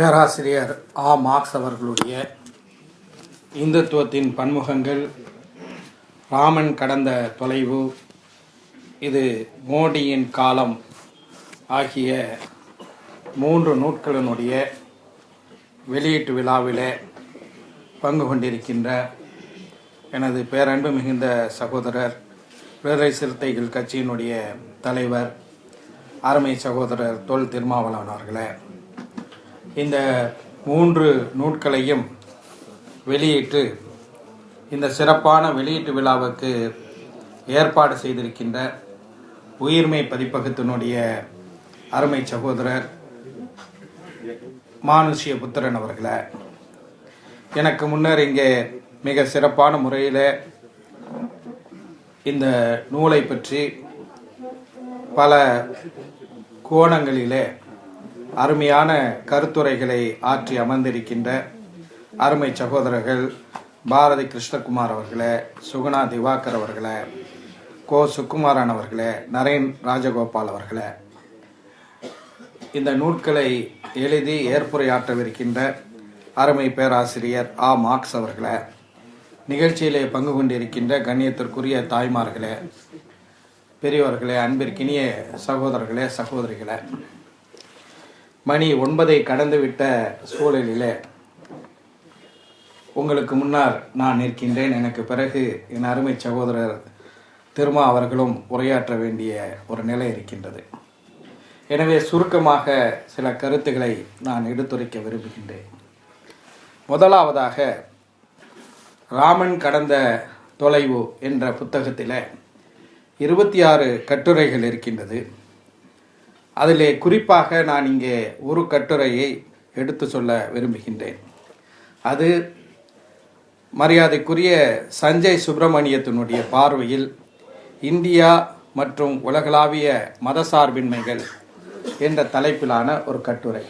பேராசிரியர் மார்க்ஸ் அவர்களுடைய இந்துத்துவத்தின் பன்முகங்கள், ராமன் கடந்த தொலைவு, இது மோடியின் காலம் ஆகிய 3 நூட்களினுடைய வெளியீட்டு விழாவில் பங்கு கொண்டிருக்கின்ற எனது பேரன்பு மிகுந்த சகோதரர், விடுதலை சிறுத்தைகள் கட்சியினுடைய தலைவர், அருமை சகோதரர் தொல் திருமாவளவன் அவர்களே, இந்த 3 நூட்களையும் வெளியிட்டு இந்த சிறப்பான வெளியீட்டு விழாவுக்கு ஏற்பாடு செய்திருக்கின்ற உயிர்மை பதிப்பகத்தினுடைய அருமை சகோதரர் மானுஷ்ய புத்திரன் அவர்களே, எனக்கு முன்னர் இங்கே மிக சிறப்பான முறையில் இந்த நூலை பற்றி பல கோணங்களிலே அருமையான கருத்துரைகளை ஆற்றி அமர்ந்திருக்கின்ற அருமை சகோதரர்கள் பாரதி கிருஷ்ணகுமார் அவர்களே, சுகுணா திவாகர் அவர்களே, கோ சுக்குமாரன் அவர்களே, நரேன் ராஜகோபால் அவர்களே, இந்த நூல்களை எழுதி ஏற்புரையாற்றவிருக்கின்ற அருமை பேராசிரியர் மார்க்ஸ் அவர்களே, நிகழ்ச்சியிலே பங்கு கொண்டிருக்கின்ற கண்ணியத்திற்குரிய தாய்மார்களே, பெரியவர்களே, அன்பிற்கினிய சகோதரர்களே, சகோதரிகளே, மணி 9 கடந்துவிட்ட சூழலிலே உங்களுக்கு முன்னால் நான் நிற்கின்றேன். எனக்கு பிறகு என் அருமை சகோதரர் திருமா அவர்களும் உரையாற்ற வேண்டிய ஒரு நிலை இருக்கின்றது. எனவே சுருக்கமாக சில கருத்துக்களை நான் எடுத்துரைக்க விரும்புகின்றேன். முதலாவதாக, ராமன் கடந்த தொலைவு என்ற புத்தகத்தில் 26 கட்டுரைகள் இருக்கின்றது. அதிலே குறிப்பாக நான் இங்கே ஒரு கட்டுரையை எடுத்து சொல்ல விரும்புகின்றேன். அது மரியாதைக்குரிய சஞ்சய் சுப்பிரமணியத்தினுடைய பார்வையில் இந்தியா மற்றும் உலகளாவிய மதசார்பின்மைகள் என்ற தலைப்பிலான ஒரு கட்டுரை.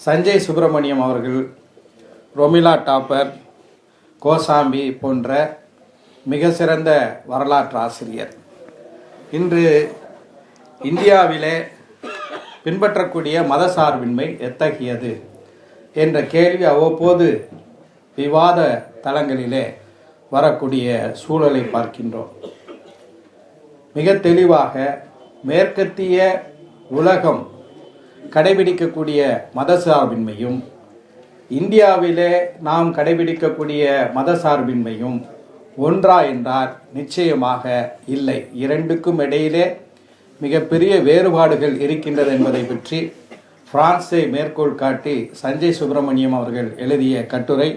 சஞ்சய் சுப்பிரமணியம் அவர்கள் ரொமிலா டாப்பர், கோசாம்பி போன்ற மிக சிறந்த வரலாற்று ஆசிரியர். இன்று இந்தியாவிலே பின்பற்றக்கூடிய மதசார்பின்மை எத்தகையது என்ற கேள்வி அவ்வப்போது விவாத தளங்களிலே வரக்கூடிய சூழலை பார்க்கின்றோம். மிக தெளிவாக மேற்கத்திய உலகம் கடைபிடிக்கக்கூடிய மதசார்பின்மையும் இந்தியாவிலே நாம் கடைபிடிக்கக்கூடிய மதசார்பின்மையும் ஒன்றா என்றால் நிச்சயமாக இல்லை. இரண்டுக்கும் இடையிலே மிகப்பெரிய வேறுபாடுகள் இருக்கின்றது என்பதை பற்றி பிரான்ஸை மேற்கோள் காட்டி சஞ்சய் சுப்பிரமணியம் அவர்கள் எழுதிய கட்டுரை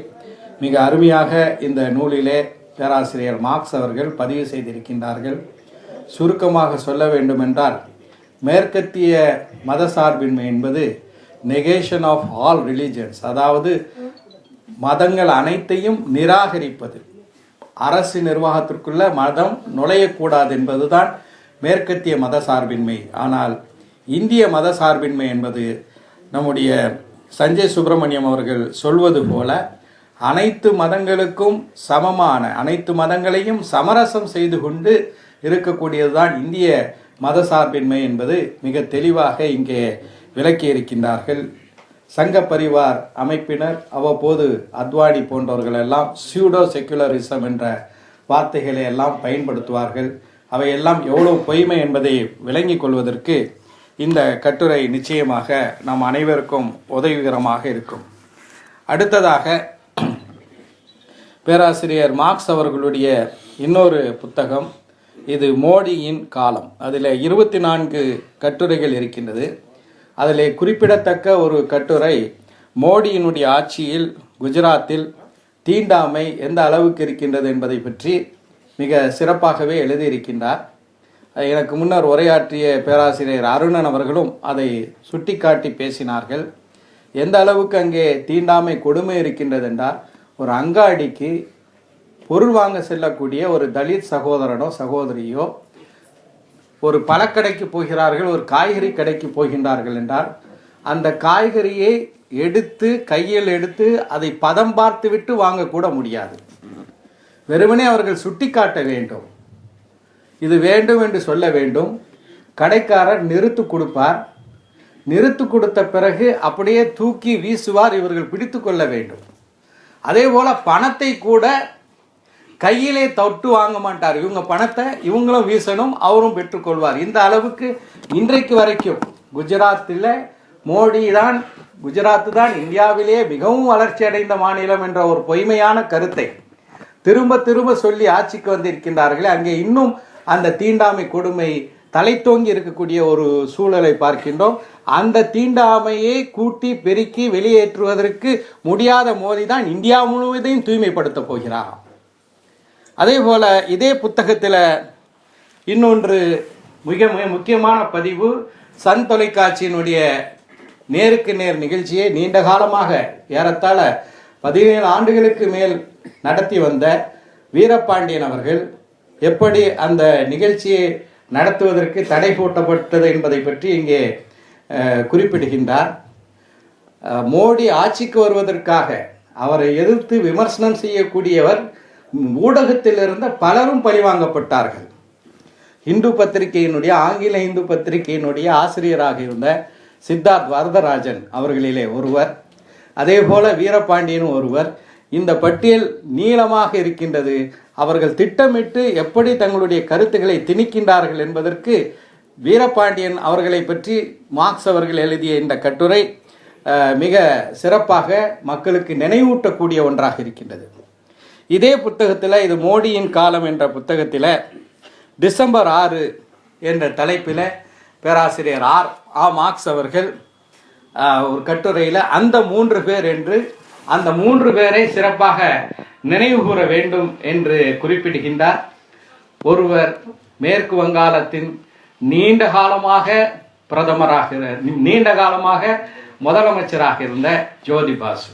மிக அருமையாக இந்த நூலிலே பேராசிரியர் மார்க்ஸ் அவர்கள் பதிவு செய்திருக்கின்றார்கள். சுருக்கமாக சொல்ல வேண்டுமென்றால், மேற்கத்திய மதசார்பின்மை என்பது நெகேஷன் ஆஃப் ஆல் ரிலிஜன்ஸ், அதாவது மதங்கள் அனைத்தையும் நிராகரிப்பது. அரசு நிர்வாகத்திற்குள்ள மதம் நுழையக்கூடாது என்பதுதான் மேற்கத்திய மதசார்பின்மை. ஆனால் இந்திய மதசார்பின்மை என்பது நம்முடைய சஞ்சய் சுப்பிரமணியம் அவர்கள் சொல்வது போல அனைத்து மதங்களுக்கும் சமமான, அனைத்து மதங்களையும் சமரசம் செய்து கொண்டு இருக்கக்கூடியதுதான் இந்திய மதசார்பின்மை என்பது மிக தெளிவாக இங்கே விளக்கி இருக்கின்றார்கள். சங்க பரிவார் அமைப்பினர் அவ்வப்போது அத்வானி போன்றவர்கள் எல்லாம் சியூடோ செக்குலரிசம் என்ற வார்த்தைகளை எல்லாம் பயன்படுத்துவார்கள். அவையெல்லாம் எவ்வளவு பொய்மை என்பதை விளங்கிக் கொள்வதற்கு இந்த கட்டுரை நிச்சயமாக நம் அனைவருக்கும் உதவிகரமாக இருக்கும். அடுத்ததாக, பேராசிரியர் மார்க்ஸ் அவர்களுடைய இன்னொரு புத்தகம், இது மோடியின் காலம். அதில் 24 கட்டுரைகள் இருக்கின்றது. அதில் குறிப்பிடத்தக்க ஒரு கட்டுரை, மோடியினுடைய ஆட்சியில் குஜராத்தில் தீண்டாமை எந்த அளவுக்கு இருக்கின்றது என்பதை பற்றி மிக சிறப்பாகவே எழுதியிருக்கின்றார். எனக்கு முன்னர் உரையாற்றிய பேராசிரியர் அருணன் அவர்களும் அதை சுட்டிக்காட்டி பேசினார்கள். எந்த அளவுக்கு அங்கே தீண்டாமை கொடுமை இருக்கின்றது என்றால், ஒரு அங்காடிக்கு பொருள் வாங்க செல்லக்கூடிய ஒரு தலித் சகோதரனோ சகோதரியோ ஒரு பழக்கடைக்கு போகிறார்கள், ஒரு காய்கறி கடைக்கு போகின்றார்கள் என்றால், அந்த காய்கறியை எடுத்து கையில் எடுத்து அதை பதம் பார்த்து விட்டு வாங்கக்கூட முடியாது. வெறுமனே அவர்கள் சுட்டிக்காட்ட வேண்டும், இது வேண்டும் என்று சொல்ல வேண்டும். கடைக்காரர் நிறுத்து கொடுப்பார். நிறுத்து கொடுத்த பிறகு அப்படியே தூக்கி வீசுவார். இவர்கள் பிடித்து கொள்ள வேண்டும். அதே போல பணத்தை கூட கையிலே தொட்டு வாங்க மாட்டார். இவங்க பணத்தை இவங்களும் வீசணும், அவரும் பெற்றுக்கொள்வார். இந்த அளவுக்கு இன்றைக்கு வரைக்கும் குஜராத்தில் குஜராத் தான் இந்தியாவிலே மிகவும் வளர்ச்சி அடைந்த மாநிலம் என்ற ஒரு பொய்மையான கருத்தை திரும்ப திரும்ப சொல்லி ஆட்சிக்கு வந்திருக்கின்றார்களே, அங்கே இன்னும் அந்த தீண்டாமை கொடுமை தலைத்தோங்கி இருக்கக்கூடிய ஒரு சூழலை பார்க்கின்றோம். அந்த தீண்டாமையை கூட்டி பெருக்கி வெளியேற்றுவதற்கு முடியாத மோடி தான் இந்தியா முழுவதையும் தூய்மைப்படுத்த போகிறார். அதே போல இதே புத்தகத்தில் இன்னொன்று மிக மிக முக்கியமான பதிவு, சன் தொலைக்காட்சியினுடைய நேருக்கு நேர் நிகழ்ச்சியை நீண்ட காலமாக ஏறத்தாழ 17 ஆண்டுகளுக்கு மேல் நடத்தி வந்த வீரபாண்டியன் அவர்கள் எப்படி அந்த நிகழ்ச்சியை நடத்துவதற்கு தடை போட்டப்பட்டது என்பதை பற்றி இங்கே குறிப்பிடுகின்றார். மோடி ஆட்சிக்கு வருவதற்காக அவரை எதிர்த்து விமர்சனம் செய்யக்கூடியவர் ஊடகத்தில் இருந்த பலரும் பழிவாங்கப்பட்டார்கள். இந்து பத்திரிகையினுடைய ஆங்கில இந்து பத்திரிகையினுடைய ஆசிரியராக இருந்த சித்தார்த் வரதராஜன் அவர்களிலே ஒருவர், அதே போல வீரபாண்டியனும் ஒருவர். இந்த பட்டியல் நீளமாக இருக்கின்றது. அவர்கள் திட்டமிட்டு எப்படி தங்களுடைய கருத்துக்களை திணிக்கின்றார்கள் என்பதற்கு வீரபாண்டியன் அவர்களை பற்றி மார்க்ஸ் அவர்கள் எழுதிய இந்த கட்டுரை மிக சிறப்பாக மக்களுக்கு நினைவூட்டக்கூடிய ஒன்றாக இருக்கின்றது. இதே புத்தகத்தில், இது மோடியின் காலம் என்ற புத்தகத்தில் டிசம்பர் 6 என்ற தலைப்பில் பேராசிரியர் மார்க்ஸ் அவர்கள் ஒரு கட்டுரையில் அந்த 3 பேர் என்று அந்த 3 பேரை சிறப்பாக நினைவு கூற வேண்டும் என்று குறிப்பிடுகின்றார். ஒருவர் மேற்கு வங்காளத்தின் நீண்ட காலமாக முதலமைச்சராக இருந்த ஜோதி பாசு.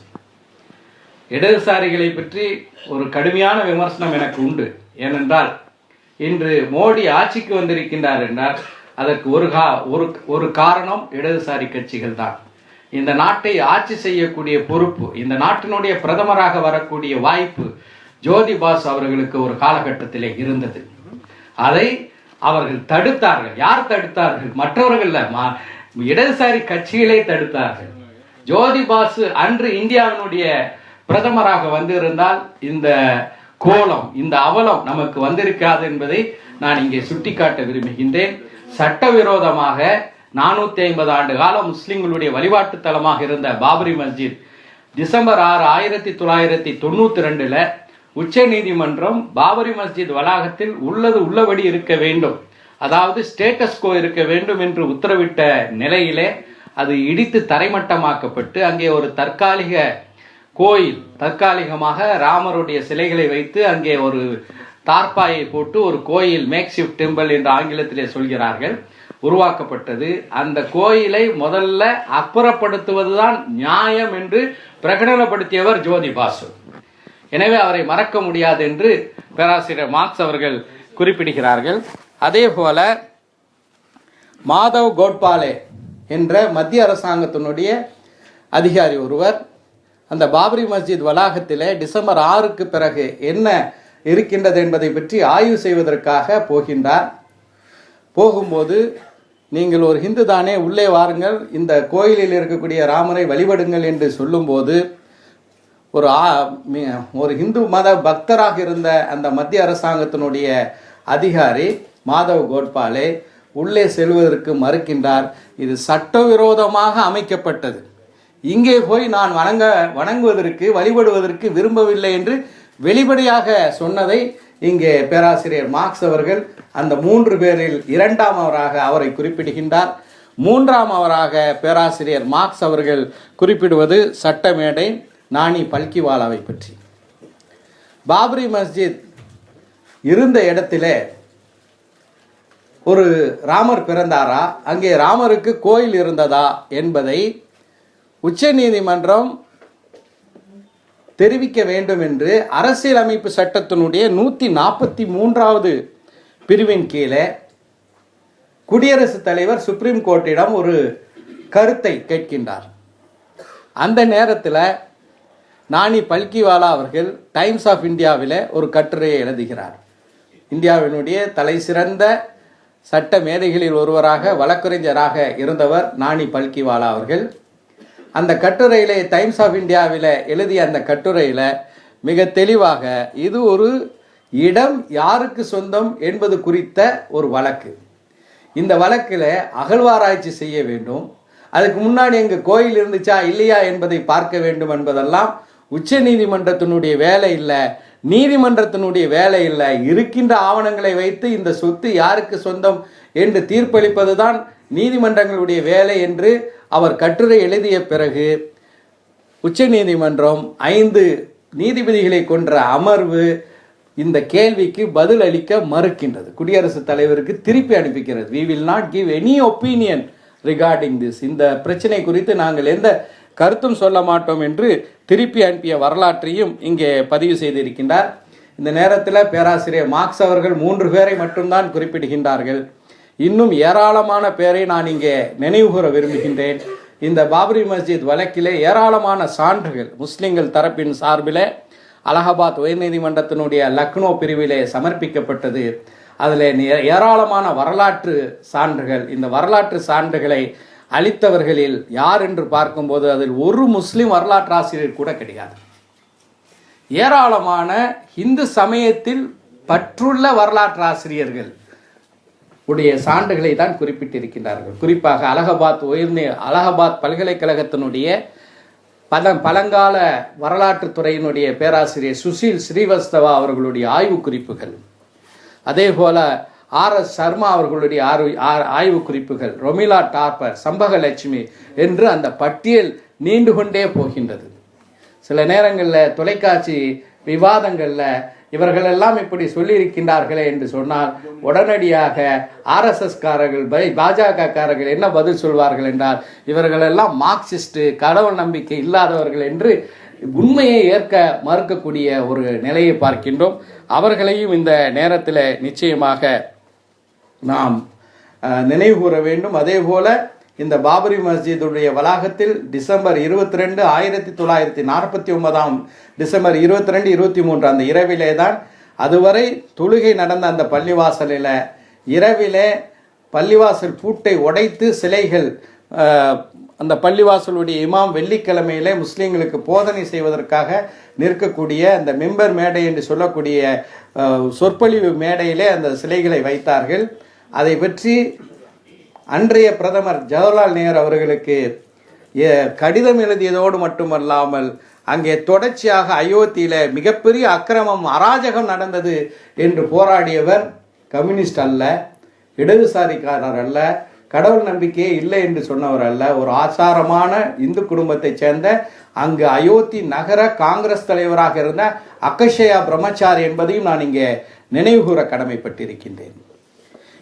இடதுசாரிகளை பற்றி ஒரு கடுமையான விமர்சனம் எனக்கு உண்டு. ஏனென்றால் இன்று மோடி ஆட்சிக்கு வந்திருக்கின்றார் என்றால் அதற்கு ஒரு காரணம் இடதுசாரி கட்சிகள் தான். இந்த நாட்டை ஆட்சி செய்யக்கூடிய பொறுப்பு, இந்த நாட்டினுடைய பிரதமராக வரக்கூடிய வாய்ப்பு ஜோதி பாசு அவர்களுக்கு ஒரு காலகட்டத்திலே இருந்தது. அதை அவர்கள் தடுத்தார்கள். யார் தடுத்தார்கள்? மற்றவர்கள், இடதுசாரி கட்சிகளே தடுத்தார்கள். ஜோதி பாசு அன்று இந்தியாவினுடைய பிரதமராக வந்திருந்தால் இந்த கோலம், இந்த அவலம் நமக்கு வந்திருக்காது என்பதை நான் இங்கே சுட்டிக்காட்ட விரும்புகின்றேன். சட்டவிரோதமாக 450 ஆண்டு காலம் முஸ்லிம்களுடைய வழிபாட்டு தலமாக இருந்த பாபரி மஸ்ஜித் டிசம்பர் 6, 1992 உச்ச நீதிமன்றம் பாபரி மஸ்ஜித் வளாகத்தில் உள்ளது உள்ளபடி இருக்க வேண்டும், அதாவது ஸ்டேட்டஸ் கோ இருக்க வேண்டும் என்று உத்தரவிட்ட நிலையிலே அது இடித்து தரைமட்டமாக்கப்பட்டு அங்கே ஒரு தற்காலிக கோயில், தற்காலிகமாக ராமருடைய சிலைகளை வைத்து அங்கே ஒரு தார்பாயை போட்டு ஒரு கோயில், மேக் ஷிஃப்ட் டெம்பிள் என்று ஆங்கிலத்திலே சொல்கிறார்கள், உருவாக்கப்பட்டது. அந்த கோயிலை முதல்ல அப்புறப்படுத்துவதுதான் நியாயம் என்று பிரகடனப்படுத்தியவர் ஜோதி பாசு. எனவே அவரை மறக்க முடியாது என்று பேராசிரியர் மார்க்ஸ் அவர்கள் குறிப்பிடுகிறார்கள். அதே போல மாதவ் கோட்பாலே என்ற மத்திய அரசாங்கத்தினுடைய அதிகாரி ஒருவர் அந்த பாபரி மஸ்ஜித் வளாகத்திலே டிசம்பர் 6க்கு பிறகு என்ன இருக்கின்றது என்பதை பற்றி ஆய்வு செய்வதற்காக போகின்றார். போகும்போது, நீங்கள் ஒரு ஹிந்து தானே, உள்ளே வாருங்கள், இந்த கோயிலில் இருக்கக்கூடிய ராமரை வழிபடுங்கள் என்று சொல்லும்போது ஒரு இந்து மத பக்தராக இருந்த அந்த மத்திய அரசாங்கத்தினுடைய அதிகாரி மாதவ் கோட்பாலே உள்ளே செல்வதற்கு மறுக்கின்றார். இது சட்டவிரோதமாக அமைக்கப்பட்டது, இங்கே போய் நான் வணங்குவதற்கு வழிபடுவதற்கு விரும்பவில்லை என்று வெளிப்படையாக சொன்னதை இங்கே பேராசிரியர் மார்க்ஸ் அவர்கள் அந்த 3 பேரில் 2ஆமவராக அவரை குறிப்பிடுகின்றார். 3ஆமவராக பேராசிரியர் மார்க்ஸ் அவர்கள் குறிப்பிடுவது சட்டமேடை நானி பல்கிவாலாவை பற்றி. பாபரி மஸ்ஜித் இருந்த இடத்திலே ஒரு ராமர் பிறந்தாரா, அங்கே ராமருக்கு கோயில் இருந்ததா என்பதை உச்ச நீதிமன்றம் தெரிவிக்க வேண்டும் என்று அரசியலமைப்பு சட்டத்தினுடைய 143வது பிரிவின் கீழே குடியரசுத் தலைவர் சுப்ரீம் கோர்ட்டிடம் ஒரு கருத்தை கேட்கின்றார். அந்த நேரத்தில் நானி பல்கிவாலா அவர்கள் டைம்ஸ் ஆஃப் இந்தியாவில் ஒரு கட்டுரையை எழுதுகிறார். இந்தியாவினுடைய தலை சிறந்த சட்ட மேதைகளில் ஒருவராக வழக்கறிஞராக இருந்தவர் நானி பல்கிவாலா அவர்கள். அந்த கட்டுரையிலே டைம்ஸ் ஆஃப் இந்தியாவில் எழுதிய அந்த கட்டுரையில் மிக தெளிவாக இது ஒரு இடம் யாருக்கு சொந்தம் என்பது குறித்த ஒரு வழக்கு. இந்த வழக்கில் அகழ்வாராய்ச்சி செய்ய வேண்டும். அதுக்கு முன்னாடி எங்கள் கோயில் இருந்துச்சா இல்லையா என்பதை பார்க்க வேண்டும் என்பதெல்லாம் உச்ச நீதிமன்றத்தினுடைய வேலை இல்லை, நீதிமன்றத்தினுடைய வேலை இல்லை. இருக்கின்ற ஆவணங்களை வைத்து இந்த சொத்து யாருக்கு சொந்தம் என்று தீர்ப்பளிப்பது தான் நீதிமன்றங்களுடைய வேலை என்று அவர் கட்டுரை எழுதிய பிறகு உச்ச நீதிமன்றம் 5 நீதிபதிகளை கொன்ற அமர்வு இந்த கேள்விக்கு பதில் அளிக்க மறுக்கின்றது. குடியரசுத் தலைவருக்கு திருப்பி அனுப்பிக்கிறது. we will not give any opinion regarding this. இந்த பிரச்சனை குறித்து நாங்கள் எந்த கருத்தும் சொல்ல மாட்டோம் என்று திருப்பி அனுப்பிய வரலாற்றையும் இங்கே பதிவு செய்திருக்கின்றார். இந்த நேரத்தில் பேராசிரியர் மார்க்ஸ் அவர்கள் 3 பேரை மட்டும்தான் குறிப்பிடுகின்றார்கள். இன்னும் ஏராளமான பேரை நான் இங்கே நினைவுகூர விரும்புகின்றேன். இந்த பாபரி மஸ்ஜித் வழக்கிலே ஏராளமான சான்றுகள் முஸ்லிம்கள் தரப்பின் சார்பில் அலகாபாத் உயர்நீதிமன்றத்தினுடைய லக்னோ பிரிவிலே சமர்ப்பிக்கப்பட்டது. அதில் ஏராளமான வரலாற்று சான்றுகள். இந்த வரலாற்று சான்றுகளை அளித்தவர்களில் யார் என்று பார்க்கும்போது அதில் ஒரு முஸ்லிம் வரலாற்று ஆசிரியர் கூட கிடையாது. ஏராளமான இந்து சமயத்தில் பற்றுள்ள வரலாற்று ஆசிரியர்கள் உடைய சான்றுகளை தான் குறிப்பிட்டிருக்கின்றார்கள். குறிப்பாக அலகாபாத் பல்கலைக்கழகத்தினுடைய பழங்கால வரலாற்று துறையினுடைய பேராசிரியர் சுஷீல் ஸ்ரீவஸ்தவா அவர்களுடைய ஆய்வு குறிப்புகள், அதே போல RS சர்மா அவர்களுடைய ஆய்வு குறிப்புகள், ரொமிலா டார்பர், சம்பகலட்சுமி என்று அந்த பட்டியல் நீண்டு கொண்டே போகின்றது. சில நேரங்களில் தொலைக்காட்சி விவாதங்களில் இவர்களெல்லாம் இப்படி சொல்லியிருக்கின்றார்களே என்று சொன்னால் உடனடியாக RSS காரர்கள் பாஜக காரர்கள் என்ன பதில் சொல்வார்கள் என்றால் இவர்களெல்லாம் மார்க்சிஸ்ட், கடவுள் நம்பிக்கை இல்லாதவர்கள் என்று உண்மையை ஏற்க மறுக்கக்கூடிய ஒரு நிலையை பார்க்கின்றோம். அவர்களையும் இந்த நேரத்தில் நிச்சயமாக நாம் நினைவு கூற வேண்டும். அதே போல இந்த பாபரி மஸ்ஜிதுடைய வளாகத்தில் டிசம்பர் 22, 1949 டிசம்பர் 22, 23 அந்த இரவிலே தான் அதுவரை தொழுகை நடந்த அந்த பள்ளிவாசலில் இரவிலே பள்ளிவாசல் பூட்டை உடைத்து சிலைகள் அந்த பள்ளிவாசலுடைய இமாம் வெள்ளிக்கிழமையிலே முஸ்லீம்களுக்கு போதனை செய்வதற்காக நிற்கக்கூடிய அந்த மெம்பர் மேடை என்று சொல்லக்கூடிய சொற்பொழிவு மேடையிலே அந்த சிலைகளை வைத்தார்கள். அதை பற்றி அன்றைய பிரதமர் ஜவஹர்லால் நேரு அவர்களுக்கு கடிதம் எழுதியதோடு மட்டுமல்லாமல் அங்கே தொடர்ச்சியாக அயோத்தியில மிகப்பெரிய அக்கிரமம், அராஜகம் நடந்தது என்று போராடியவர் கம்யூனிஸ்ட் அல்ல, இடதுசாரிக்காரர் அல்ல, கடவுள் நம்பிக்கையே இல்லை என்று சொன்னவர் அல்ல, ஒரு ஆச்சாரமான இந்து குடும்பத்தைச் சேர்ந்த அங்கு அயோத்தி நகர காங்கிரஸ் தலைவராக இருந்த அக்ஷயா பிரம்மச்சாரி என்பதையும் நான் இங்கே நினைவுகூர கடமைப்பட்டிருக்கின்றேன்.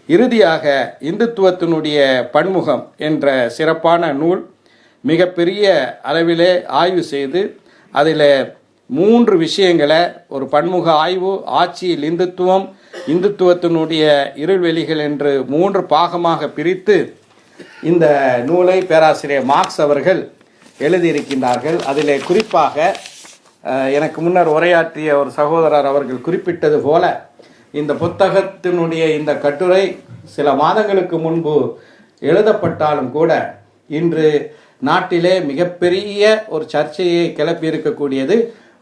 இறுதியாக இந்துத்துவத்தினுடைய பன்முகம் என்ற சிறப்பான நூல் மிகப்பெரிய அளவிலே ஆய்வு செய்து அதில் 3 விஷயங்களை ஒரு பன்முக ஆய்வு, ஆட்சியில் இந்துத்துவம், இந்துத்துவத்தினுடைய இருள்வெளிகள் என்று 3 பாகமாக பிரித்து இந்த நூலை பேராசிரியர் மார்க்ஸ் அவர்கள் எழுதியிருக்கின்றார்கள். அதில் குறிப்பாக எனக்கு முன்னர் உரையாற்றிய ஒரு சகோதரர் அவர்கள் குறிப்பிட்டது போல இந்த புத்தகத்தினுடைய இந்த கட்டுரை சில மாதங்களுக்கு முன்பு எழுதப்பட்டாலும் கூட இன்று நாட்டிலே மிகப்பெரிய ஒரு சர்ச்சையை கிளப்பி இருக்கக்கூடியது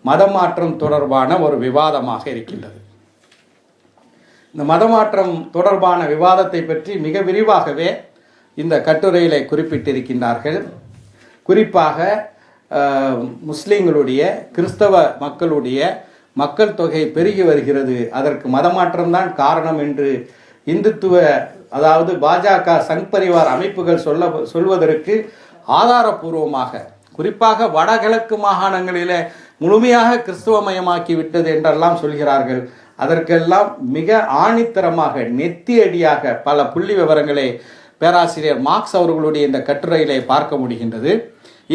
மதமாற்றம் தொடர்பான ஒரு விவாதமாக இருக்கின்றது. இந்த மதமாற்றம் தொடர்பான விவாதத்தை பற்றி மிக விரிவாகவே இந்த கட்டுரையிலே குறிப்பிட்டிருக்கின்றார்கள். குறிப்பாக முஸ்லீம்களுடைய, கிறிஸ்தவ மக்களுடைய மக்கள் தொகை பெருகி வருகிறது, அதற்கு மதமாற்றம்தான் காரணம் என்று இந்துத்துவ அதாவது பாஜக சங் பரிவார் அமைப்புகள் சொல்வதற்கு ஆதாரபூர்வமாக, குறிப்பாக வடகிழக்கு மாகாணங்களிலே முழுமையாக கிறிஸ்துவமயமாக்கி விட்டது என்றெல்லாம் சொல்கிறார்கள். அதற்கெல்லாம் மிக ஆணித்தரமாக நெத்தியடியாக பல புள்ளி விவரங்களை பேராசிரியர் மார்க்ஸ் அவர்களுடைய இந்த கட்டுரையிலே பார்க்க முடிகின்றது.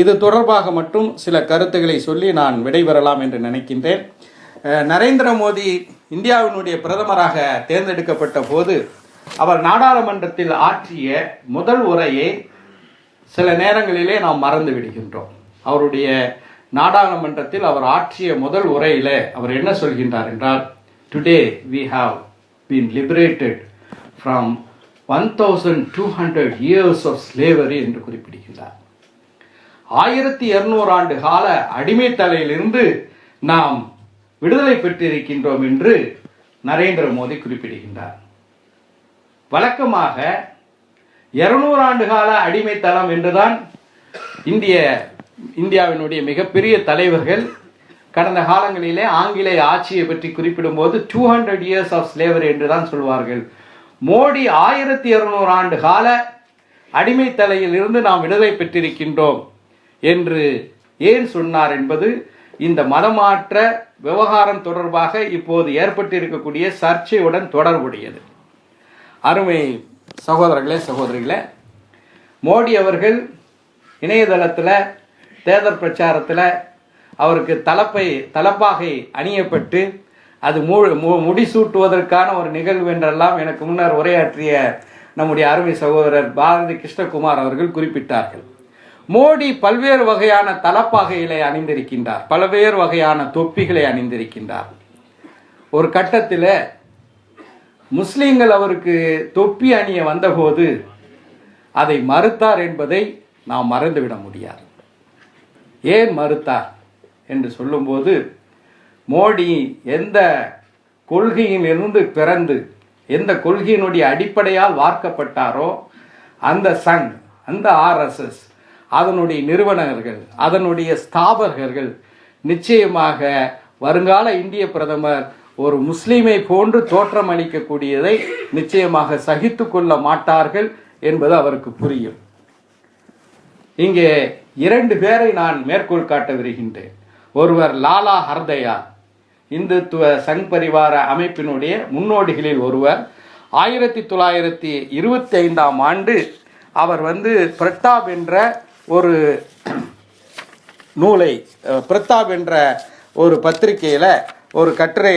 இது தொடர்பாக மட்டும் சில கருத்துக்களை சொல்லி நான் விடைபெறலாம் என்று நினைக்கின்றேன். நரேந்திர மோடி இந்தியாவினுடைய பிரதமராக தேர்ந்தெடுக்கப்பட்ட போது அவர் நாடாளுமன்றத்தில் ஆற்றிய முதல் உரையை சில நேரங்களிலே நாம் மறந்து விடுகின்றோம். அவருடைய நாடாளுமன்றத்தில் அவர் ஆற்றிய முதல் உரையிலே அவர் என்ன சொல்கின்றார் என்றால், today we have been liberated from 1200 years of slavery என்று குறிப்பிடுகின்றார். 1200 ஆண்டு கால அடிமைத்தலையிலிருந்து நாம் விடுதலை பெற்றிருக்கின்றோம் என்று நரேந்திர மோடி குறிப்பிடுகின்றார். வழக்கமாக 200 ஆண்டு கால அடிமைத்தளம் என்றுதான் இந்தியாவினுடைய மிகப்பெரிய தலைவர்கள் கடந்த காலங்களிலே ஆங்கிலேய ஆட்சியை பற்றி குறிப்பிடும்போது 200 years of slavery என்றுதான் சொல்வார்கள். மோடி 1200 ஆண்டு கால அடிமைத்தலையில் இருந்து நாம் விடுதலை பெற்றிருக்கின்றோம் என்று ஏன் சொன்னார் என்பது இந்த மதமாற்ற விவகாரம் தொடர்பாக இப்போது ஏற்பட்டிருக்கக்கூடிய சர்ச்சையுடன் தொடர்புடையது. அருமை சகோதரர்களே சகோதரிகளே, மோடி அவர்கள் இணையதளத்தில் தேர்தல் பிரச்சாரத்தில் அவருக்கு தலப்பாகை அணியப்பட்டு அது முடிசூட்டுவதற்கான ஒரு நிகழ்வு என்றெல்லாம் எனக்கு முன்னர் உரையாற்றிய நம்முடைய அருமை சகோதரர் பாரதி கிருஷ்ணகுமார் அவர்கள் குறிப்பிட்டார்கள். மோடி பல்வேறு வகையான தலப்பாகைகளை அணிந்திருக்கின்றார், பல்வேறு வகையான தொப்பிகளை அணிந்திருக்கின்றார். ஒரு கட்டத்தில் முஸ்லீம்கள் அவருக்கு தொப்பி அணிய வந்தபோது அதை மறுத்தார் என்பதை நாம் மறந்துவிட முடியாது. ஏன் மறுத்தார் என்று சொல்லும்போது, மோடி எந்த கொள்கையிலிருந்து பிறந்து எந்த கொள்கையினுடைய அடிப்படையால் வார்க்கப்பட்டாரோ அந்த சங், அந்த RSS, அதனுடைய நிறுவனர்கள், அதனுடைய ஸ்தாபகர்கள் நிச்சயமாக வருங்கால இந்திய பிரதமர் ஒரு முஸ்லீமை போன்று தோற்றம் அளிக்கக்கூடியதை நிச்சயமாக சகித்து கொள்ள மாட்டார்கள் என்பது அவருக்கு புரியும். இங்கே 2 பேரை நான் மேற்கோள் காட்ட வருகின்றேன். ஒருவர் லாலா ஹர்தயால், இந்துத்துவ சங் பரிவார அமைப்பினுடைய முன்னோடிகளில் ஒருவர். 1925ஆம் ஆண்டு அவர் பிரதாப் என்ற ஒரு நூலை, பிரதாப் என்ற ஒரு பத்திரிகையில் ஒரு கட்டுரை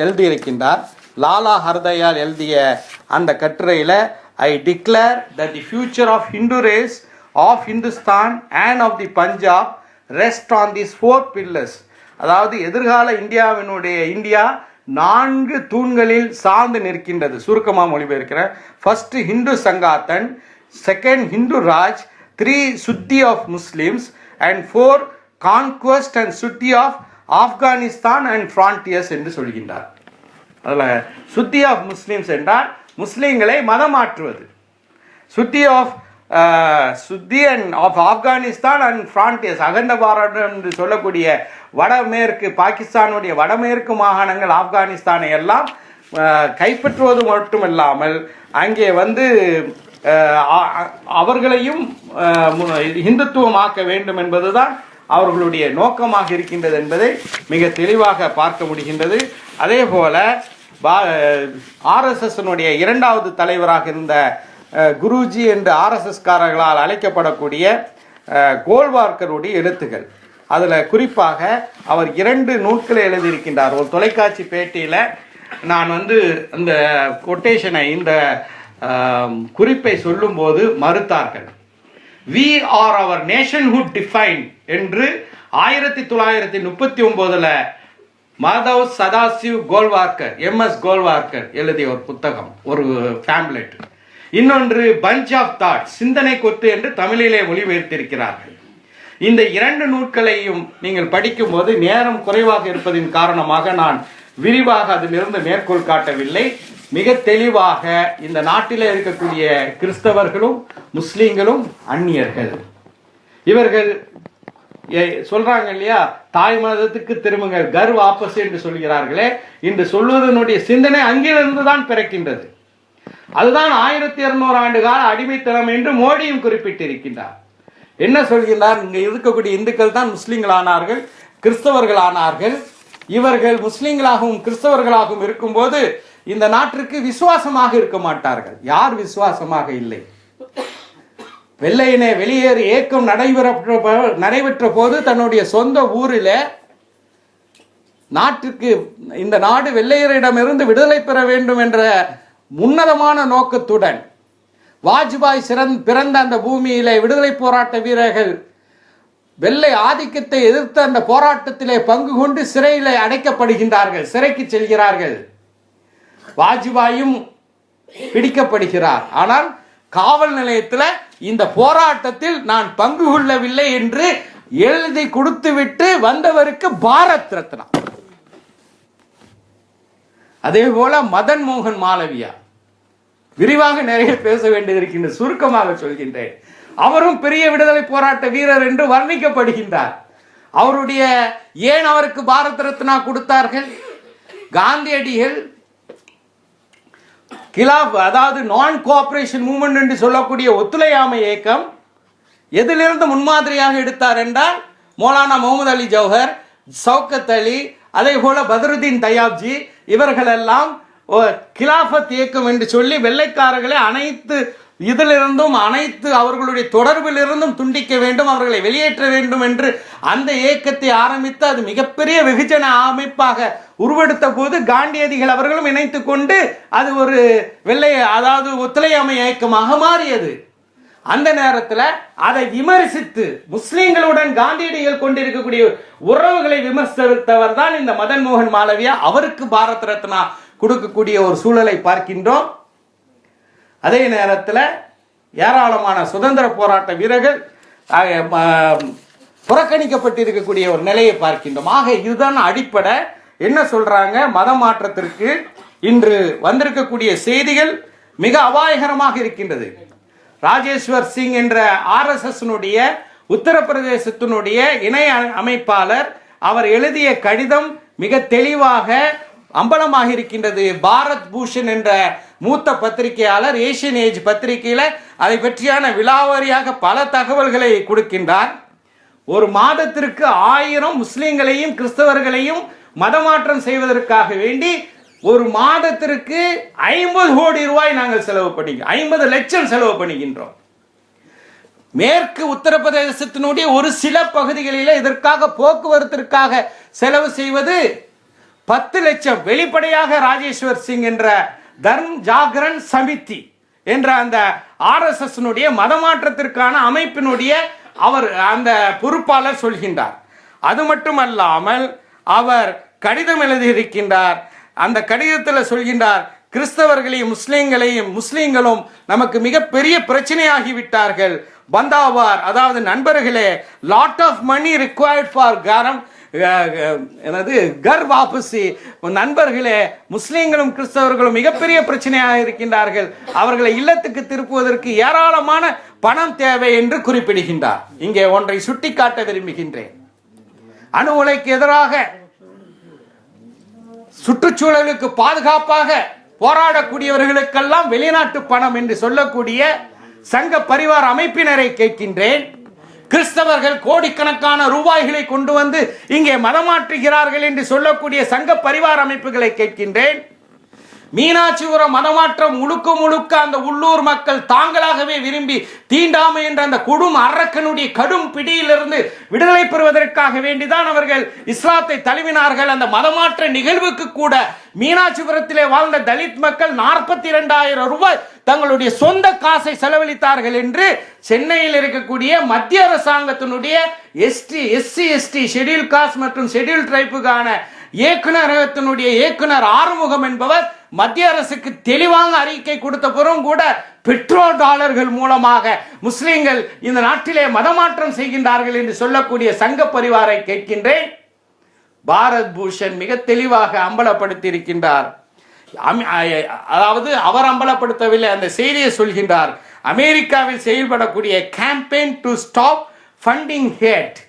எழுதியிருக்கின்றார். லாலா ஹர்தயால் எழுதிய அந்த கட்டுரையில், ஐ declare that the future of Hindu race of Hindustan and of the Punjab rest on these 4 pillars. அதாவது எதிர்கால இந்தியா 4 தூண்களில் சார்ந்து நிற்கின்றது. சுருக்கமாக மொழிபெயர்க்கிறேன். First Hindu Sangathan, second Hindu Raj, 3 Shuddhi of Muslims and 4 conquest and Shuddhi of Afghanistan and frontiers என்று சொல்கின்றார். அதில் சுத்தி ஆஃப் முஸ்லிம்ஸ் என்றால் முஸ்லீம்களை மதமாற்றுவது, சுத்தி and half Afghanistan and frontiers, அகண்ட பாரதம் என்று சொல்லக்கூடிய வடமேற்கு பாகிஸ்தானுடைய வடமேற்கு மாகாணங்கள் ஆப்கானிஸ்தானை எல்லாம் கைப்பற்றுவது மட்டுமல்லாமல் அங்கே அவர்களையும் இந்துத்துவமாக்க வேண்டும் என்பதுதான் அவர்களுடைய நோக்கமாக இருக்கின்றது என்பதை மிக தெளிவாக பார்க்க முடிகின்றது. அதே போல RSSனுடைய 2வது தலைவராக இருந்த குருஜி என்று RSS காரர்களால் அழைக்கப்படக்கூடிய கோல்வார்க்கருடைய எழுத்துக்கள், அதில் குறிப்பாக அவர் 2 நூல்களை எழுதியிருக்கின்றார். ஒரு தொலைக்காட்சி பேட்டியில் நான் அந்த கொட்டேஷனை, இந்த குறிப்பை சொல்லும்போது மறுத்தார்கள். We are our nationhood defined என்று 1939 மாதவ் சதாசிவ் கோல்வார்கர், MS கோல்வார்கர் எழுதிய ஒரு புத்தகம், ஒரு பேம்ப்லெட். இன்னொன்று பஞ்ச் ஆஃப் தாட், சிந்தனை கொத்து என்று தமிழிலே மொழிபெயர்த்திருக்கிறார்கள். இந்த 2 நூல்களையும் நீங்கள் படிக்கும்போது நேரம் குறைவாக இருப்பதின் காரணமாக நான் விரிவாக அதிலிருந்து மேற்கோள் காட்டவில்லை. மிக தெளிவாக இந்த நாட்டில் இருக்கக்கூடிய கிறிஸ்தவர்களும் முஸ்லீம்களும் அந்நியர்கள். இவர்கள் சொல்றாங்க இல்லையா, தாய் மதத்துக்கு திரும்புங்கள், கர் வாபஸ் என்று சொல்கிறார்களே, இன்று சொல்வதனுடைய சிந்தனை அங்கிருந்து தான் பிறக்கின்றது. அதுதான் 1200 ஆண்டு கால அடிமைத்தனம் என்று மோடியும் குறிப்பிட்டிருக்கின்றார். என்ன சொல்கின்றார், இங்க இருக்கக்கூடிய இந்துக்கள் தான் முஸ்லீம்கள் ஆனார்கள், கிறிஸ்தவர்கள் ஆனார்கள். இவர்கள் முஸ்லீம்களாகவும் கிறிஸ்தவர்களாகவும் இருக்கும்போது இந்த நாட்டிற்கு விசுவாசமாக இருக்க மாட்டார்கள். யார் விசுவாசமாக இல்லை? வெள்ளையினை வெளியேறு இயக்கம் நடைபெற்ற போது தன்னுடைய சொந்த ஊரில் நாட்டுக்கு, இந்த நாடு வெள்ளையரிடமிருந்து விடுதலை பெற வேண்டும் என்ற உன்னதமான நோக்கத்துடன் வாஜ்பாய் பிறந்த அந்த பூமியிலே விடுதலை போராட்ட வீரர்கள் வெள்ளை ஆதிக்கத்தை எதிர்த்த அந்த போராட்டத்திலே பங்கு கொண்டு சிறையில் அடைக்கப்படுகின்றார்கள், சிறைக்கு செல்கிறார்கள். வாஜ்பாயும் பிடிக்கப்படுகிறார். ஆனால் காவல் நிலையத்தில் இந்த போராட்டத்தில் நான் பங்கு கொள்ளவில்லை என்று எழுதி கொடுத்துவிட்டு வந்தவருக்கு பாரத் ரத்னா. அதே போல மதன் மோகன் மாளவியா, விரிவாக நிறைய பேச வேண்டியது, சுருக்கமாக சொல்கின்றேன். அவரும் பெரிய விடுதலை போராட்ட வீரர் என்று வர்ணிக்கப்படுகின்றார். அவருடைய ஏன் அவருக்கு பாரத் ரத்னா கொடுத்தார்கள்? காந்தியடிகள் கிலாப், அதாவது நான் கோஆபரேஷன் மூவ்மெண்ட் என்று சொல்லக்கூடிய ஒத்துழையாமை இயக்கம் எதிலிருந்து முன்மாதிரியாக எடுத்தார் என்றால் மௌலானா முகமது அலி ஜவஹர், சௌகத் அலி, அதே போல பத்ருதீன் தயாப்ஜி இவர்களெல்லாம் கிலாபத் இயக்கம் என்று சொல்லி வெள்ளைக்காரர்களை அனைத்து இதிலிருந்தும் அனைத்து அவர்களுடைய தொடர்பில் இருந்தும் துண்டிக்க வேண்டும், அவர்களை வெளியேற்ற வேண்டும் என்று அந்த இயக்கத்தை ஆரம்பித்து அது மிகப்பெரிய வெகுஜன அமைப்பாக உருவெடுத்த போது காந்தியடிகள் அவர்களும் இணைத்து கொண்டு அது ஒரு அதாவது ஒத்துழையாமை இயக்கமாக மாறியது. அந்த நேரத்தில் அதை விமர்சித்து முஸ்லிம்களுடன் காந்தியடிகள் கொண்டிருக்கக்கூடிய உறவுகளை விமர்சித்தவர் தான் இந்த மதன் மோகன் மாளவியா. அவருக்கு பாரத் ரத்னா கொடுக்கக்கூடிய ஒரு சூழலை பார்க்கின்றோம். அதே நேரத்தில் ஏராளமான சுதந்திர போராட்ட வீரர்கள் புறக்கணிக்கப்பட்டிருக்கக்கூடிய ஒரு நிலையை பார்க்கின்றோம். ஆக இதுதான் அடிப்படை. என்ன சொல்றாங்க? மத மாற்றத்திற்கு இன்று வந்திருக்கக்கூடிய செய்திகள் மிக அபாயகரமாக இருக்கின்றது. ராஜேஸ்வர் சிங் என்ற RSS உத்தரப்பிரதேசத்தினுடைய இணை அமைப்பாளர் அவர் எழுதிய கடிதம் மிக தெளிவாக அம்பலமாக இருக்கின்றது. பாரத் பூஷன் என்ற மூத்த பத்திரிகையாளர் ஏசியன் ஏஜ் பத்திரிகையில அதை பற்றியான விலாவாரியாக பல தகவல்களை கொடுக்கின்றார். ஒரு மாதத்திற்கு 1000 முஸ்லிம்களையும் கிறிஸ்தவர்களையும் மதமாற்றம் செய்வதற்காக வேண்டி ஒரு மாதத்திற்கு 50 கோடி ரூபாய் நாங்கள் செலவு பண்ணி 50 லட்சம் செலவு பண்ணுகின்றோம். மேற்கு உத்தரப்பிரதேசத்தினுடைய ஒரு சில பகுதிகளில் இதற்காக போக்குவரத்திற்காக செலவு செய்வது 10 லட்சம். வெளிப்படையாக ராஜேஸ்வர் சிங் என்ற தர்ம் ஜாகரன் சமிதி என்ற அந்த RSS மதமாற்றத்திற்கான அமைப்பினுடைய அவர் அந்த பொறுப்பாளர் சொல்கின்றார். அது மட்டுமல்லாமல் அவர் கடிதம் எழுதியிருக்கின்றார். அந்த கடிதத்தில் சொல்கின்றார், கிறிஸ்தவர்களையும் முஸ்லிம்களும் நமக்கு மிகப்பெரிய பிரச்சனையாகிவிட்டார்கள். பந்தாவார், அதாவது நண்பர்களே, lot of money required for ghar wapsi. நண்பர்களே, முஸ்லிம்களும் கிறிஸ்தவர்களும் மிகப்பெரிய பிரச்சனையாக இருக்கின்றார்கள். அவர்களை இல்லத்துக்கு திருப்புவதற்கு ஏராளமான பணம் தேவை என்று குறிப்பிடுகின்றார். இங்கே ஒன்றை சுட்டிக்காட்ட விரும்புகின்றேன். அணு உலைக்கு எதிராக சுற்றுச்சூழலுக்கு பாதுகாப்பாக போராடக்கூடியவர்களுக்கெல்லாம் வெளிநாட்டு பணம் என்று சொல்லக்கூடிய சங்க பரிவார் அமைப்பினரை கேட்கின்றேன். கிறிஸ்தவர்கள் கோடிக்கணக்கான ரூபாய்களை கொண்டு வந்து இங்கே மதமாற்றுகிறார்கள் என்று சொல்லக்கூடிய சங்க பரிவார் அமைப்புகளை கேட்கின்றேன். மீனாட்சிபுரம் மதமாற்றம் முழுக்க அந்த உள்ளூர் மக்கள் தாங்களாகவே விரும்பி தீண்டாமை என்ற அந்த கொடும் அரக்கனுடைய கடும் பிடியிலிருந்து விடுதலை பெறுவதற்காக வேண்டிதான் அவர்கள் இஸ்லாத்தை தழுவினார்கள். அந்த மதமாற்ற நிகழ்வுக்கு கூட மீனாட்சிபுரத்திலே வாழ்ந்த தலித் மக்கள் 42,000 ரூபாய் தங்களுடைய சொந்த காசை செலவழித்தார்கள் என்று சென்னையில் இருக்கக்கூடிய மத்திய அரசாங்கத்தினுடைய SC/ST ஷெட்யூல் காஸ்ட் மற்றும் ஷெட்யூல் ட்ரைப்புக்கான இயக்குநரகத்தினுடைய இயக்குனர் ஆறுமுகம் என்பவர் மத்திய அரசுக்கு தெளிவாக அறிக்கை கொடுத்த பிறகும் கூட பெட்ரோல் டாலர்கள் மூலமாக முஸ்லிம்கள் இந்த நாட்டிலே மதமாற்றம் செய்கின்றார்கள் என்று சொல்லக்கூடிய சங்க பரிவாரை கேட்கின்றேன். பாரத் பூஷன் மிக தெளிவாக அம்பலப்படுத்தி இருக்கின்றார். அதாவது அவர் அம்பலப்படுத்தவில்லை, அந்த செய்தியை சொல்கின்றார். அமெரிக்காவில் செயல்படக்கூடிய campaign to stop funding hate,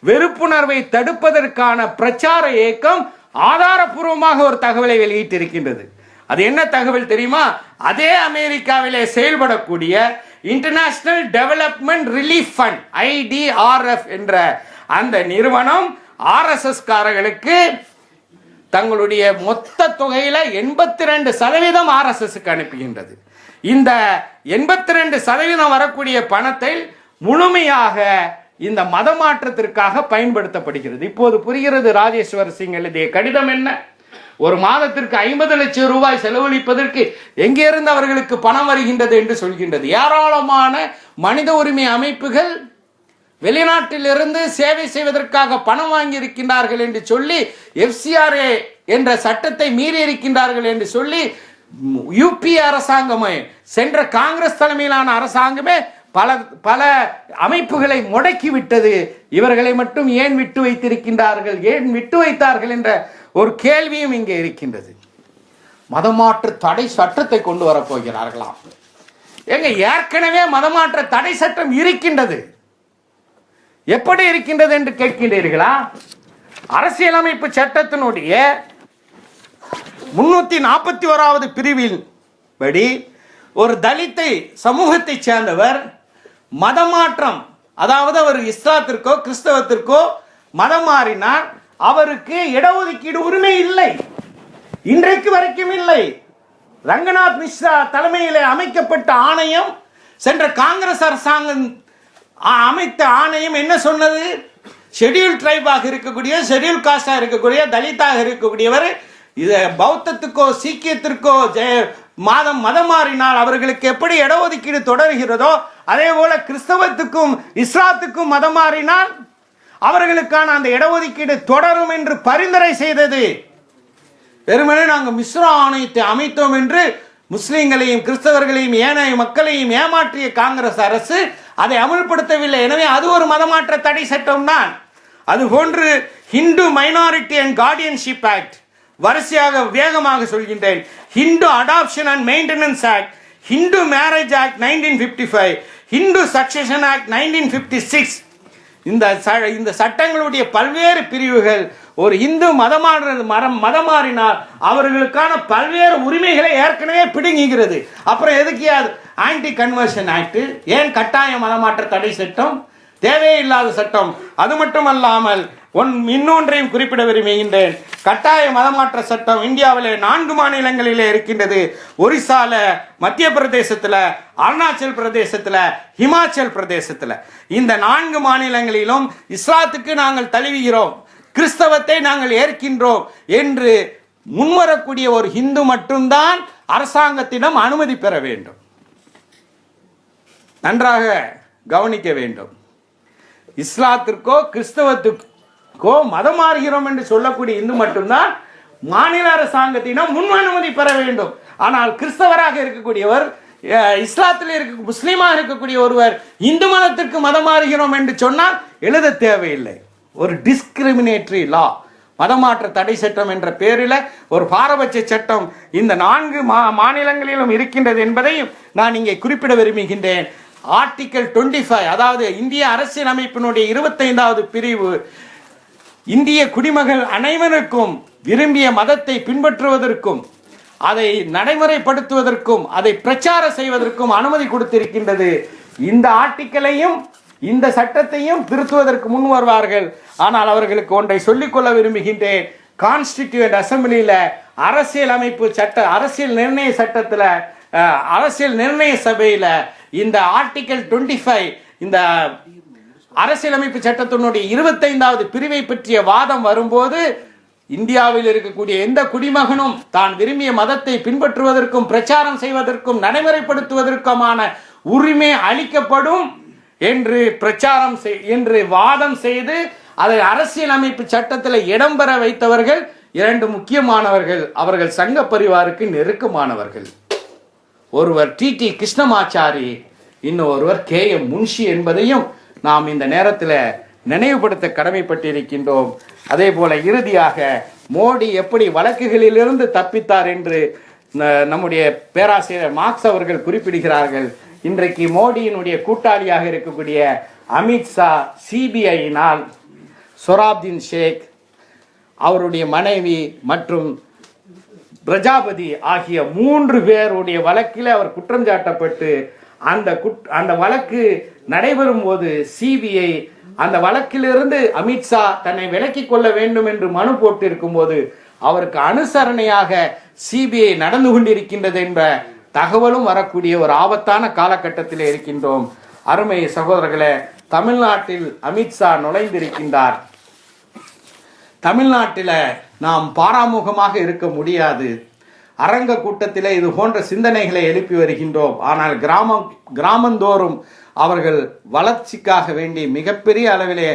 வெறுப்புணர்வை தடுப்பதற்கான பிரச்சார இயக்கம் ஆதாரபூர்வமாக ஒரு தகவலை வெளியிட்டிருக்கின்றது. அது என்ன தகவல் தெரியுமா? அதே அமெரிக்காவிலே செயல்படக்கூடிய international development relief fund IDRF என்ற அந்த நிறுவனம் RSS காரர்களுக்கு தங்களுடைய மொத்த தொகையில 82% RSSக்கு அனுப்புகின்றது. இந்த 82% வரக்கூடிய பணத்தை முழுமையாக இந்த மதமாற்றத்திற்காக பயன்படுத்தப்படுகிறது. இப்போது புரிகிறது ராஜேஸ்வர் சிங் எழுதிய கடிதம் என்ன. ஒரு மாதத்திற்கு 50 லட்சம் ரூபாய் செலவழிப்பதற்கு எங்கிருந்து அவர்களுக்கு பணம் வருகின்றது என்று சொல்கின்றது. ஏராளமான மனித உரிமை அமைப்புகள் வெளிநாட்டிலிருந்து சேவை செய்வதற்காக பணம் வாங்கி இருக்கின்றார்கள் என்று சொல்லி FCRA என்ற சட்டத்தை மீறி இருக்கின்றார்கள் என்று சொல்லி யூபி அரசாங்கமே, சென்ற காங்கிரஸ் தலைமையிலான அரசாங்கமே பல பல அமைப்புகளை முடக்கி விட்டது. இவர்களை மட்டும் ஏன் விட்டு வைத்திருக்கின்றார்கள், ஏன் விட்டு வைத்தார்கள் என்ற ஒரு கேள்வியும் இங்கே இருக்கின்றது. மதமாற்று தடை சட்டத்தை கொண்டு வரப்போகிறார்களாம். எங்க ஏற்கனவே மதமாற்ற தடை சட்டம் இருக்கின்றது. எப்படி இருக்கின்றது என்று கேட்கின்றீர்களா? அரசியலமைப்பு சட்டத்தினுடைய 341வது பிரிவில் படி ஒரு தலித்தை சமூகத்தை சேர்ந்தவர் மதமாற்றம், அதாவது அவர் இஸ்லாத்திற்கோ கிறிஸ்தவத்திற்கோ மதம் மாறினார், அவருக்கு இடஒதுக்கீடு உரிமை இல்லை, இன்றைக்கு வரைக்கும் இல்லை. ரங்கநாத் மிஸ்ரா தலைமையில் அமைக்கப்பட்ட ஆணையம், சென்ற காங்கிரஸ் அரசாங்கம் அமைத்த ஆணையம் என்ன சொன்னது? ஷெட்யூல் ட்ரைபாக இருக்கக்கூடிய, ஷெட்யூல் காஸ்டாக இருக்கக்கூடிய, தலித்தாக இருக்கக்கூடியவர் இது பௌத்தத்துக்கோ சீக்கியத்திற்கோ மதம் மாறினால் அவர்களுக்கு எப்படி இடஒதுக்கீடு தொடர்கிறதோ அதே போல கிறிஸ்தவத்துக்கும் இஸ்லாத்துக்கும் மதம் மாறினால் அவர்களுக்கான அந்த இடஒதுக்கீடு தொடரும் என்று பரிந்துரை செய்தது. வெறுமனே நாங்கள் மிஸ்ரா ஆணையத்தை அமைத்தோம் என்று முஸ்லிம்களையும் கிறிஸ்தவர்களையும் ஏனைய மக்களையும் ஏமாற்றிய காங்கிரஸ் அரசு அதை அமுல்படுத்தவில்லை. எனவே அது ஒரு மதமாற்ற தடை சட்டம் தான். அதுபோன்று Hindu minority and guardianship act, வரிசையாக வேகமாக சொல்கின்றேன், Hindu adoption and maintenance act, Hindu marriage act 1955, Hindu succession act 1956, இந்த சட்டங்களுடைய பல்வேறு பிரிவுகள் ஒரு இந்து மதம் மாறினால் அவர்களுக்கான பல்வேறு உரிமைகளை ஏற்கனவே பிடுங்குகிறது. அப்புறம் எதுக்கு ஆன்டி கன்வர்ஷன் ஆக்ட்? ஏன் கட்டாய மதமாற்ற தடை சட்டம்? தேவையில்லாத சட்டம். அது மட்டுமல்லாமல் இன்னொன்றையும் குறிப்பிட விரும்புகின்றேன். கட்டாய மதமாற்ற சட்டம் இந்தியாவிலே 4 மாநிலங்களிலே இருக்கின்றது. ஒரிசால, மத்திய பிரதேசத்துல, அருணாச்சல் பிரதேசத்துல, ஹிமாச்சல் பிரதேசத்துல. இந்த 4 மாநிலங்களிலும் இஸ்லாத்துக்கு நாங்கள் தழுவுகிறோம், கிறிஸ்தவத்தை நாங்கள் ஏற்கின்றோம் என்று முன்வரக்கூடிய ஒரு இந்து மட்டும்தான் அரசாங்கத்திடம் அனுமதி பெற வேண்டும். நன்றாக கவனிக்க வேண்டும். இஸ்லாத்திற்கோ கிறிஸ்தவத்துக்கோ மதம் மாறுகிறோம் என்று சொல்லக்கூடிய இந்து மட்டும்தான் மாநில அரசாங்கத்திடம் முன் அனுமதி பெற வேண்டும். ஆனால் கிறிஸ்தவராக இருக்கக்கூடியவர், இஸ்லாத்தில் இருக்க முஸ்லீமாக இருக்கக்கூடிய ஒருவர் இந்து மதத்திற்கு மதம் மாறுகிறோம் என்று சொன்னால் எழுத தேவையில்லை. ஒரு டிஸ்கிரிமினேட்டரி லா, மதமாற்ற தடை சட்டம் என்ற பெயரில் ஒரு பாரபட்ச சட்டம் இந்த 4 மாநிலங்களிலும் இருக்கின்றது என்பதையும் நான் இங்கே குறிப்பிட விரும்புகின்றேன். ஆர்டிகல் 25, அதாவது இந்திய அரசியல் அமைப்பினுடைய 25வது பிரிவு, இந்திய குடிமகள் அனைவருக்கும் விரும்பிய மதத்தை பின்பற்றுவதற்கும் அதை நடைமுறைப்படுத்துவதற்கும் அதை பிரச்சாரம் செய்வதற்கும் அனுமதி கொடுத்திருக்கின்றது. இந்த ஆர்டிக்கலையும் இந்த சட்டத்தையும் திருத்துவதற்கு முன் வருவார்கள். ஆனால் அவர்களுக்கு ஒன்றை சொல்லிக்கொள்ள விரும்புகின்றேன். கான்ஸ்டிடியூண்ட் அசம்பிளியில அரசியல் அமைப்பு சட்ட, அரசியல் நிர்ணய சட்டத்தில், அரசியல் நிர்ணய சபையில இந்த ஆர்டிகல் 25, இந்த அரசியலமைப்பு சட்டத்தினுடைய 25வது பிரிவை பற்றிய வாதம் வரும்போது இந்தியாவில் இருக்கக்கூடிய எந்த குடிமகனும் தான் விரும்பிய மதத்தை பின்பற்றுவதற்கும் பிரச்சாரம் செய்வதற்கும் நடைமுறைப்படுத்துவதற்குமான உரிமை அளிக்கப்படும் என்று பிரச்சாரம் என்று வாதம் செய்து அதை அரசியலமைப்பு சட்டத்தில் இடம்பெற வைத்தவர்கள் 2 முக்கியமானவர்கள். அவர்கள் சங்க பரிவாருக்கு நெருக்கமானவர்கள். ஒருவர் டி கிருஷ்ணமாச்சாரி, இன்னொருவர் KM முன்ஷி என்பதையும் நாம் இந்த நேரத்தில் நினைவுபடுத்த கடமைப்பட்டிருக்கின்றோம். அதே போல இறுதியாக மோடி எப்படி வழக்குகளிலிருந்து தப்பித்தார் என்று நம்முடைய பேராசிரியர் மார்க்ஸ் அவர்கள் குறிப்பிடுகிறார்கள். இன்றைக்கு மோடியினுடைய கூட்டாளியாக இருக்கக்கூடிய அமித்ஷா சிபிஐயினால் சொராப்தீன் ஷேக், அவருடைய மனைவி மற்றும் பிரஜாபதி ஆகிய 3 பேருடைய வழக்கில் அவர் குற்றம் சாட்டப்பட்டு அந்த வழக்கு நடைபெறும் போது சிபிஐ அந்த வழக்கிலிருந்து அமித்ஷா தன்னை விலக்கிக் கொள்ள வேண்டும் என்று மனு போட்டிருக்கும் போது அவருக்கு அனுசரணையாக சிபிஐ நடந்து கொண்டிருக்கின்றது என்ற தகவலும் வரக்கூடிய ஒரு ஆபத்தான காலகட்டத்தில் இருக்கின்றோம். அருமை சகோதரர்களே, தமிழ்நாட்டில் அமித்ஷா நுழைந்திருக்கின்றார். தமிழ்நாட்டில் நாம் பாராமுகமாக இருக்க முடியாது. அரங்க கூட்டத்தில் இது போன்ற சிந்தனைகளை எழுப்பி வருகின்றோம். ஆனால் கிராமந்தோறும் அவர்கள் வளர்ச்சிக்காக வேண்டி மிகப்பெரிய அளவிலே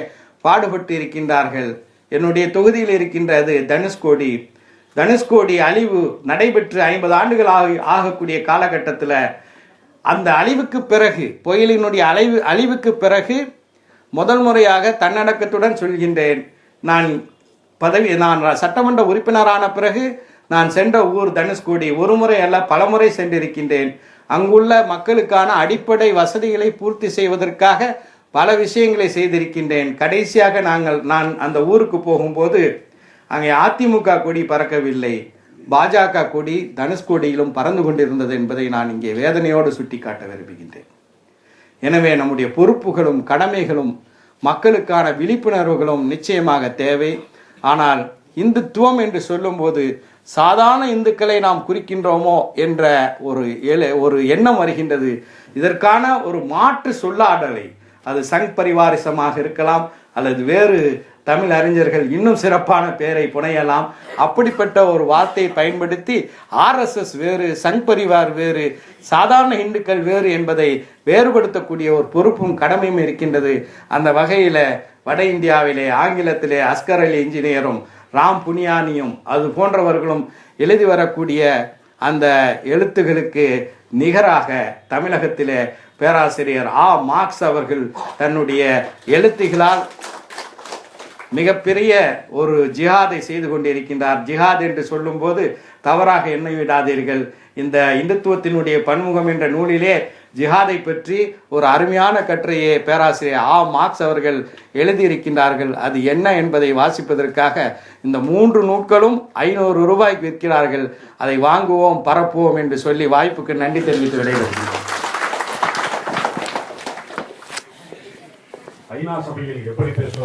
பாடுபட்டு இருக்கின்றார்கள். என்னுடைய தொகுதியில் இருக்கின்றது தனுஷ்கோடி. தனுஷ்கோடி அழிவு நடைபெற்று 50 ஆண்டுகள் ஆகக்கூடிய காலகட்டத்தில் அந்த அழிவுக்கு பிறகு, புயலினுடைய அழிவுக்கு பிறகு முதல் முறையாக தன்னடக்கத்துடன் சொல்கின்றேன், நான் சட்டமன்ற உறுப்பினரான பிறகு நான் சென்ற ஊர் தனுஷ்கோடி. ஒரு முறை அல்ல, பல முறை சென்றிருக்கின்றேன். அங்குள்ள மக்களுக்கான அடிப்படை வசதிகளை பூர்த்தி செய்வதற்காக பல விஷயங்களை செய்திருக்கின்றேன். கடைசியாக நான் அந்த ஊருக்கு போகும்போது அங்கே அதிமுக கொடி பறக்கவில்லை, பாஜக கொடி தனுஷ்கோடியிலும் பறந்து கொண்டிருந்தது என்பதை நான் இங்கே வேதனையோடு சுட்டிக்காட்ட விரும்புகின்றேன். எனவே நம்முடைய பொறுப்புகளும் கடமைகளும் மக்களுக்கான விழிப்புணர்வுகளும் நிச்சயமாக தேவை. ஆனால் இந்துத்துவம் என்று சொல்லும்போது சாதாரண இந்துக்களை நாம் குறிக்கின்றோமோ என்ற ஒரு எண்ணம் வருகின்றது. இதற்கான ஒரு மாற்று சொல்லாடலை, அது சங் பரிவாரிசமாக இருக்கலாம் அல்லது வேறு தமிழ் அறிஞர்கள் இன்னும் சிறப்பான பெயரை புனையலாம். அப்படிப்பட்ட ஒரு வார்த்தையை பயன்படுத்தி ஆர்எஸ்எஸ் வேறு, சங் பரிவார் வேறு, சாதாரண இந்துக்கள் வேறு என்பதை வேறுபடுத்தக்கூடிய ஒரு பொறுப்பும் கடமையும் இருக்கின்றது. அந்த வகையில் வட இந்தியாவிலே ஆங்கிலத்திலே அஸ்கர் அலி இன்ஜினியரும் ராம் புனியானியும் அது போன்றவர்களும் எழுதி வரக்கூடிய அந்த எழுத்துகளுக்கு நிகராக தமிழகத்திலே பேராசிரியர் மார்க்ஸ் அவர்கள் தன்னுடைய எழுத்துகளால் மிகப்பெரிய ஒரு ஜிஹாதை செய்து கொண்டிருக்கின்றார். ஜிஹாத் என்று சொல்லும்போது தவறாக எண்ணிவிடாதீர்கள். இந்த இந்துத்துவத்தினுடைய பன்முகம் என்ற நூலிலே ஜிஹாதை பற்றி ஒரு அருமையான கட்டுரையை பேராசிரியர் மார்க்ஸ் அவர்கள் எழுதியிருக்கின்றார்கள். அது என்ன என்பதை வாசிப்பதற்காக இந்த 3 நூட்களும் 500 ரூபாய்க்கு விற்கிறார்கள். அதை வாங்குவோம், பரப்புவோம் என்று சொல்லி வாய்ப்புக்கு நன்றி தெரிவித்து விடைபெறுகிறேன். ஐநா சபையில் எப்படி பேசுவோம்?